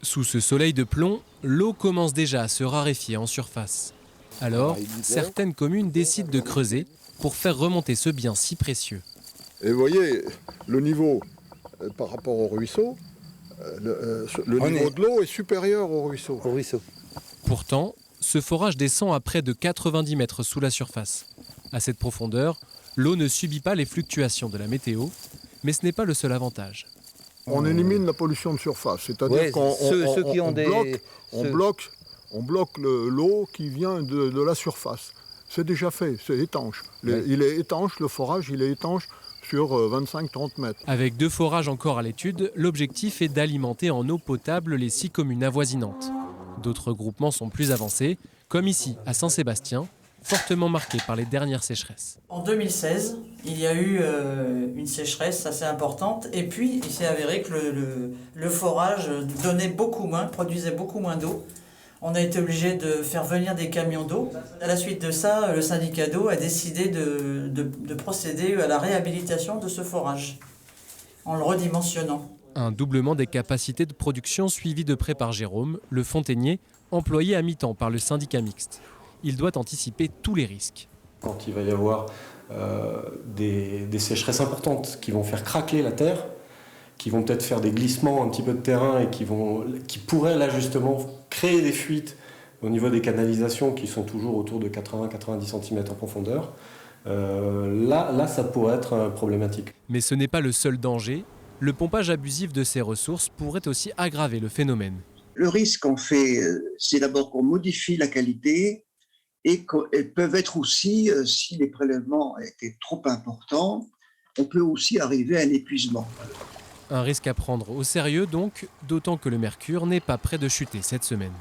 Sous ce soleil de plomb, l'eau commence déjà à se raréfier en surface. Alors, certaines communes décident de creuser pour faire remonter ce bien si précieux. Et vous voyez, le niveau par rapport au ruisseau, le niveau de l'eau est supérieur au ruisseau. Pourtant, ce forage descend à près de 90 mètres sous la surface. À cette profondeur, l'eau ne subit pas les fluctuations de la météo, mais ce n'est pas le seul avantage. On élimine la pollution de surface, c'est-à-dire qu'on bloque l'eau qui vient de la surface. C'est déjà fait, c'est étanche. Il est étanche, le forage, il est étanche sur 25-30 mètres. Avec 2 forages encore à l'étude, l'objectif est d'alimenter en eau potable les 6 communes avoisinantes. D'autres groupements sont plus avancés, comme ici à Saint-Sébastien, fortement marqué par les dernières sécheresses. En 2016, il y a eu une sécheresse assez importante et puis il s'est avéré que le forage produisait beaucoup moins d'eau. On a été obligé de faire venir des camions d'eau. À la suite de ça, le syndicat d'eau a décidé de procéder à la réhabilitation de ce forage en le redimensionnant. Un doublement des capacités de production suivi de près par Jérôme, le fontainier, employé à mi-temps par le syndicat mixte. Il doit anticiper tous les risques. Quand il va y avoir des sécheresses importantes qui vont faire craquer la terre, qui vont peut-être faire des glissements un petit peu de terrain et qui pourraient là justement créer des fuites au niveau des canalisations qui sont toujours autour de 80-90 cm en profondeur, là ça pourrait être problématique. Mais ce n'est pas le seul danger. Le pompage abusif de ces ressources pourrait aussi aggraver le phénomène. Le risque qu'on fait, c'est d'abord qu'on modifie la qualité et qu'elles peuvent être aussi, si les prélèvements étaient trop importants, on peut aussi arriver à un épuisement. Un risque à prendre au sérieux donc, d'autant que le mercure n'est pas près de chuter cette semaine.